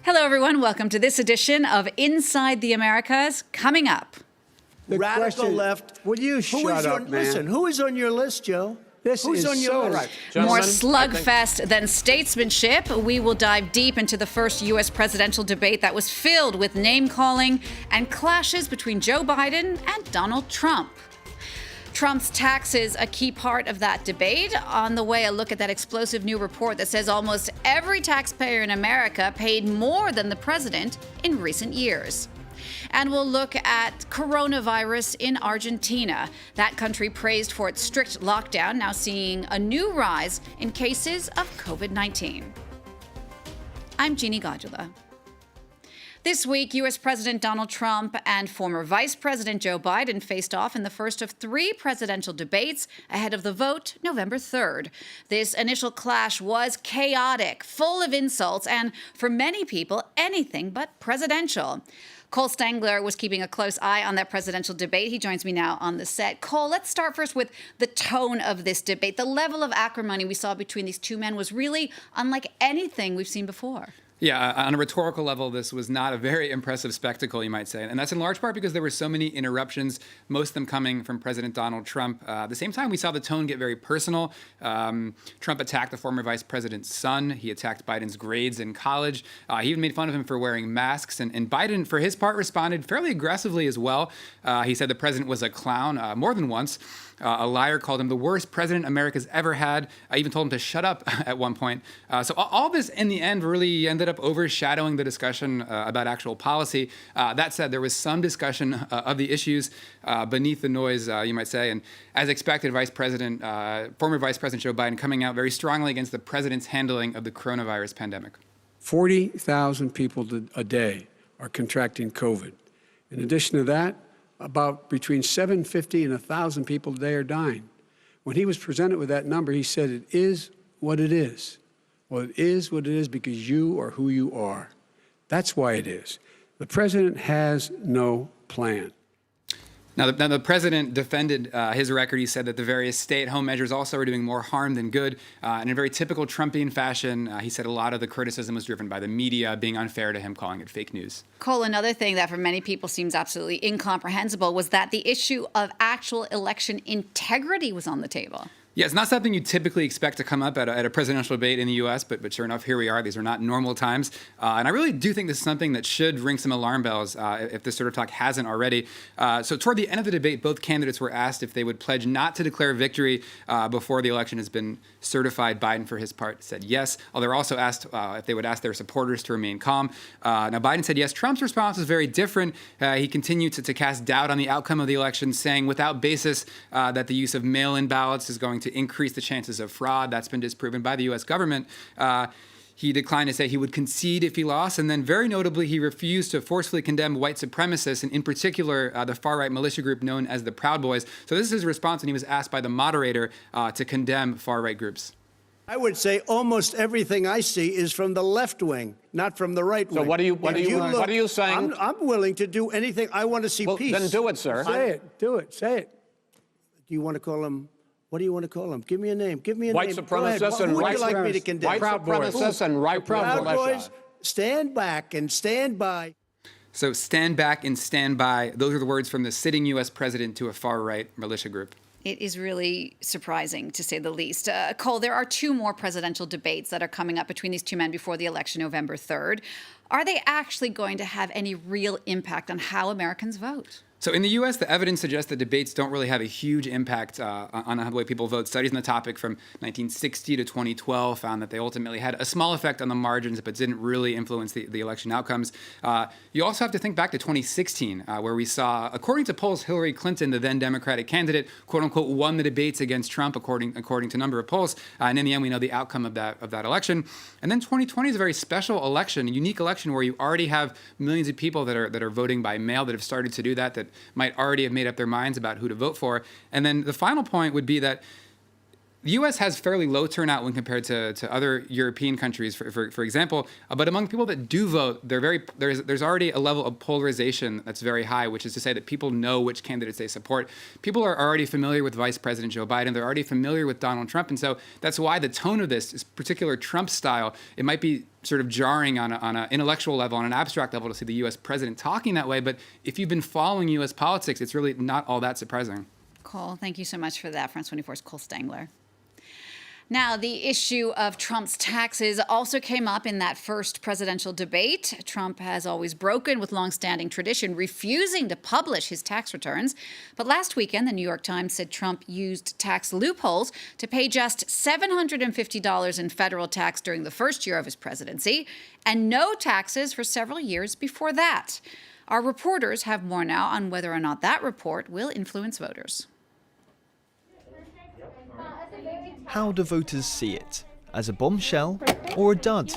Hello, everyone. Welcome to this edition of Inside the Americas. Coming up. The radical question, left. Will you shut up, man? Listen, who is on your list, Joe? Who's on your list? Right. More slugfest than statesmanship. We will dive deep into the first U.S. presidential debate that was filled with name-calling and clashes between Joe Biden and Donald Trump. Trump's taxes, a key part of that debate. On the way, a look at that explosive new report that says almost every taxpayer in America paid more than the president in recent years. And we'll look at coronavirus in Argentina. That country praised for its strict lockdown, now seeing a new rise in cases of COVID-19. I'm Jeannie Godula. This week, U.S. President Donald Trump and former Vice President Joe Biden faced off in the first of three presidential debates ahead of the vote November 3rd. This initial clash was chaotic, full of insults, and for many people, anything but presidential. Cole Stangler was keeping a close eye on that presidential debate. He joins me now on the set. Cole, let's start first with the tone of this debate. The level of acrimony we saw between these two men was really unlike anything we've seen before. Yeah, on a rhetorical level, this was not a very impressive spectacle, you might say. And that's in large part because there were so many interruptions, most of them coming from President Donald Trump. At the same time, we saw the tone get very personal. Trump attacked the former vice president's son. He attacked Biden's grades in college. He even made fun of him for wearing masks. And Biden, for his part, responded fairly aggressively as well. He said the president was a clown more than once. A liar, called him the worst president America's ever had. I even told him to shut up at one point. So all this, in the end, really ended up overshadowing the discussion about actual policy. That said, there was some discussion of the issues beneath the noise, you might say. And as expected, former Vice President Joe Biden coming out very strongly against the president's handling of the coronavirus pandemic. 40,000 people a day are contracting COVID. In addition to that, about between 750 and 1,000 people a day are dying. When he was presented with that number, he said, it is what it is. Well, it is what it is because you are who you are. That's why it is. The president has no plan. Now, the president defended his record. He said that the various stay-at-home measures also are doing more harm than good. In a very typical Trumpian fashion, he said a lot of the criticism was driven by the media being unfair to him, calling it fake news. Cole, another thing that for many people seems absolutely incomprehensible was that the issue of actual election integrity was on the table. Yeah, it's not something you typically expect to come up at a presidential debate in the U.S., but sure enough, here we are. These are not normal times. And I really do think this is something that should ring some alarm bells if this sort of talk hasn't already. So toward the end of the debate, both candidates were asked if they would pledge not to declare victory before the election has been certified. Biden, for his part, said yes. They were also asked if they would ask their supporters to remain calm. Now, Biden said yes. Trump's response was very different. He continued to cast doubt on the outcome of the election, saying without basis that the use of mail-in ballots is going to increase the chances of fraud. That's been disproven by the U.S. government. He declined to say he would concede if he lost. And then very notably, he refused to forcefully condemn white supremacists, and in particular, the far-right militia group known as the Proud Boys. So this is his response when he was asked by the moderator to condemn far-right groups. I would say almost everything I see is from the left wing, not from the right wing. So what are you saying? I'm willing to do anything. I want to see peace. Then do it, sir. Say it. Do it. Say it. Do you want to call him? What do you want to call him? Give me a name. Give me a White name. supremacists and Who would white you like me to condemn? White supremacists and right Proud militia. Boys, stand back and stand by. So stand back and stand by. Those are the words from the sitting U.S. president to a far-right militia group. It is really surprising, to say the least. Cole, there are two more presidential debates that are coming up between these two men before the election, November 3rd. Are they actually going to have any real impact on how Americans vote? So in the U.S., the evidence suggests that debates don't really have a huge impact on the way people vote. Studies on the topic from 1960 to 2012 found that they ultimately had a small effect on the margins, but didn't really influence the election outcomes. You also have to think back to 2016, where we saw, according to polls, Hillary Clinton, the then Democratic candidate, quote unquote, won the debates against Trump, according to a number of polls. And in the end, we know the outcome of that election. And then 2020 is a very special election, a unique election where you already have millions of people that are voting by mail, that have started to do that might already have made up their minds about who to vote for. And then the final point would be that The U.S. has fairly low turnout when compared to other European countries, for example. But among people that do vote, there's already a level of polarization that's very high, which is to say that people know which candidates they support. People are already familiar with Vice President Joe Biden. They're already familiar with Donald Trump. And so that's why the tone of this particular Trump style, it might be sort of jarring on an intellectual level, on an abstract level, to see the U.S. president talking that way. But if you've been following U.S. politics, it's really not all that surprising. Cole, thank you so much for that. France 24's Cole Stangler. Now, the issue of Trump's taxes also came up in that first presidential debate. Trump has always broken with longstanding tradition, refusing to publish his tax returns. But last weekend, the New York Times said Trump used tax loopholes to pay just $750 in federal tax during the first year of his presidency, and no taxes for several years before that. Our reporters have more now on whether or not that report will influence voters. How do voters see it? As a bombshell or a dud?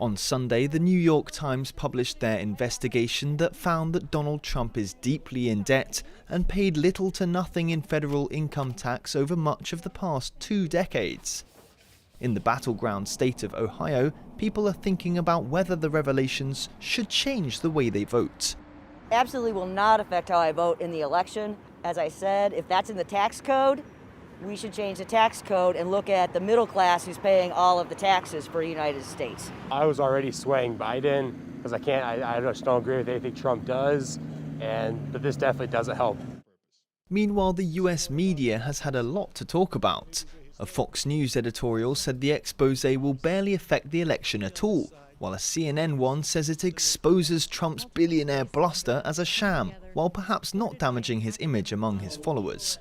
On Sunday, the New York Times published their investigation that found that Donald Trump is deeply in debt and paid little to nothing in federal income tax over much of the past 2 decades. In the battleground state of Ohio, people are thinking about whether the revelations should change the way they vote. Absolutely will not affect how I vote in the election. As I said, if that's in the tax code, we should change the tax code and look at the middle class who's paying all of the taxes for the United States. I was already swaying Biden because I just don't agree with anything Trump does, but this definitely doesn't help. Meanwhile, the US media has had a lot to talk about. A Fox News editorial said the expose will barely affect the election at all, while a CNN one says it exposes Trump's billionaire bluster as a sham, while perhaps not damaging his image among his followers.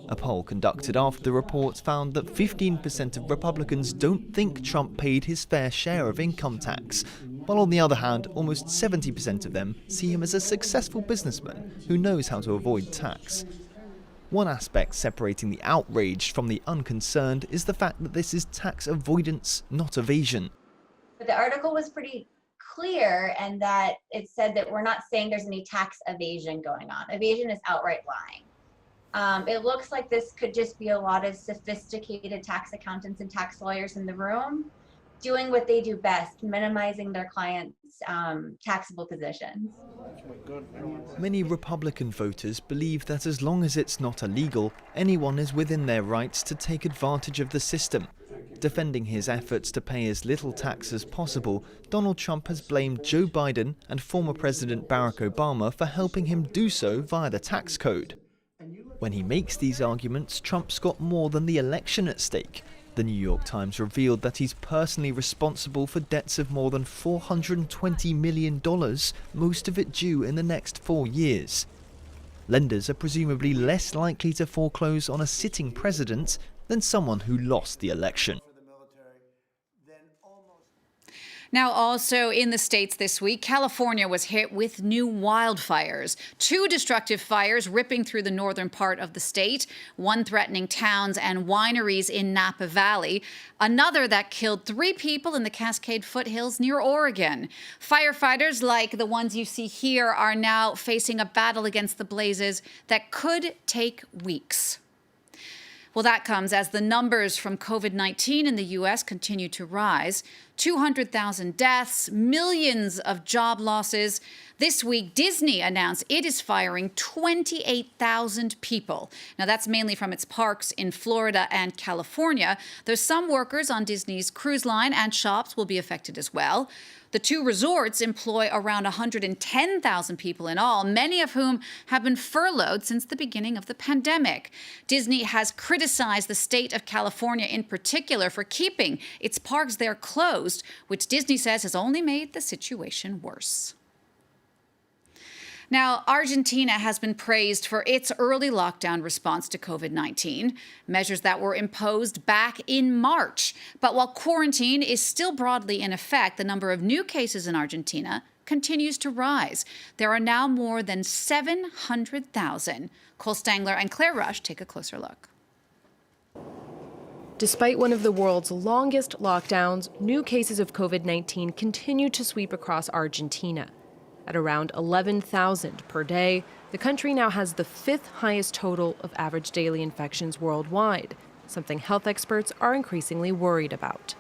A poll conducted after the report found that 15% of Republicans don't think Trump paid his fair share of income tax, while on the other hand, almost 70% of them see him as a successful businessman who knows how to avoid tax. One aspect separating the outraged from the unconcerned is the fact that this is tax avoidance, not evasion. But the article was pretty clear, and that it said that we're not saying there's any tax evasion going on. Evasion is outright lying. It looks like this could just be a lot of sophisticated tax accountants and tax lawyers in the room doing what they do best, minimizing their clients' taxable positions. Many Republican voters believe that as long as it's not illegal, anyone is within their rights to take advantage of the system. Defending his efforts to pay as little tax as possible, Donald Trump has blamed Joe Biden and former President Barack Obama for helping him do so via the tax code. When he makes these arguments, Trump's got more than the election at stake. The New York Times revealed that he's personally responsible for debts of more than $420 million, most of it due in the next 4 years. Lenders are presumably less likely to foreclose on a sitting president than someone who lost the election. Now, also in the States this week, California was hit with new wildfires. 2 destructive fires ripping through the northern part of the state, one threatening towns and wineries in Napa Valley, another that killed 3 people in the Cascade foothills near Oregon. Firefighters like the ones you see here are now facing a battle against the blazes that could take weeks. Well, that comes as the numbers from COVID-19 in the U.S. continue to rise. 200,000 deaths, millions of job losses. This week, Disney announced it is firing 28,000 people. Now, that's mainly from its parks in Florida and California, though some workers on Disney's cruise line and shops will be affected as well. The 2 resorts employ around 110,000 people in all, many of whom have been furloughed since the beginning of the pandemic. Disney has criticized the state of California in particular for keeping its parks there closed, which Disney says has only made the situation worse. Now, Argentina has been praised for its early lockdown response to COVID-19, measures that were imposed back in March. But while quarantine is still broadly in effect, the number of new cases in Argentina continues to rise. There are now more than 700,000. Cole Stangler and Claire Rush take a closer look. Despite one of the world's longest lockdowns, new cases of COVID-19 continue to sweep across Argentina. At around 11,000 per day, the country now has the 5th highest total of average daily infections worldwide. something health experts are increasingly worried about.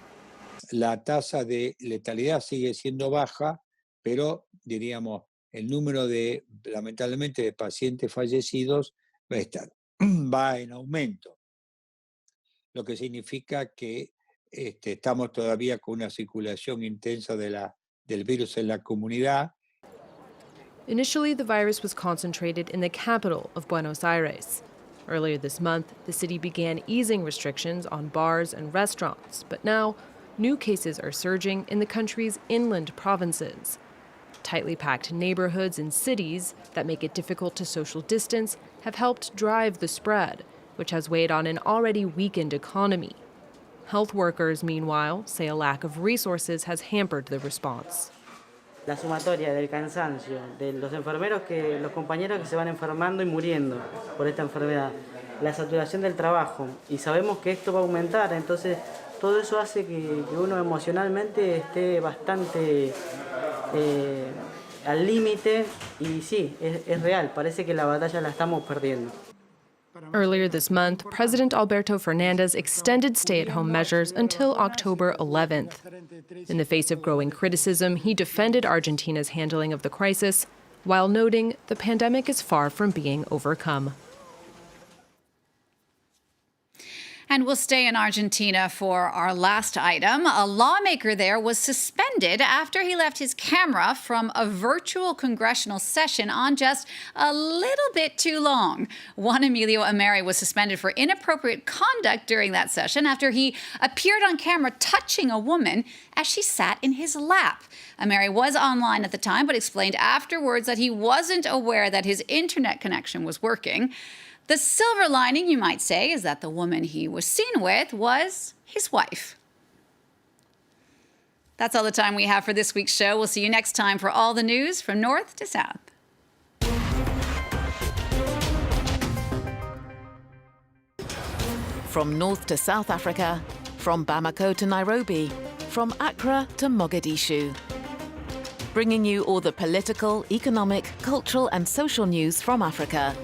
La tasa de letalidad sigue siendo baja, pero diríamos el número de, lamentablemente, de pacientes fallecidos va en aumento, lo que significa que estamos todavía con una circulación intensa del virus en la comunidad. Initially, the virus was concentrated in the capital of Buenos Aires. Earlier this month, the city began easing restrictions on bars and restaurants, but now new cases are surging in the country's inland provinces. Tightly packed neighborhoods and cities that make it difficult to social distance have helped drive the spread, which has weighed on an already weakened economy. Health workers, meanwhile, say a lack of resources has hampered the response. La sumatoria del cansancio, de los enfermeros, los compañeros que se van enfermando y muriendo por esta enfermedad, la saturación del trabajo, y sabemos que esto va a aumentar, entonces todo eso hace que uno emocionalmente esté bastante al límite, y sí, es real, parece que la batalla la estamos perdiendo. Earlier this month, President Alberto Fernandez extended stay-at-home measures until October 11th. In the face of growing criticism, he defended Argentina's handling of the crisis, while noting the pandemic is far from being overcome. And we'll stay in Argentina for our last item. A lawmaker there was suspended after he left his camera from a virtual congressional session on just a little bit too long. Juan Emilio Ameri was suspended for inappropriate conduct during that session after he appeared on camera touching a woman as she sat in his lap. Ameri was online at the time, but explained afterwards that he wasn't aware that his internet connection was working. The silver lining, you might say, is that the woman he was seen with was his wife. That's all the time we have for this week's show. We'll see you next time for all the news from north to south. From north to South Africa, from Bamako to Nairobi, from Accra to Mogadishu. Bringing you all the political, economic, cultural and social news from Africa,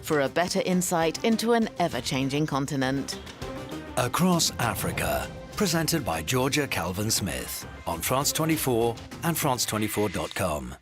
for a better insight into an ever-changing continent. Across Africa, presented by Georgia Calvin-Smith on France 24 and France24.com.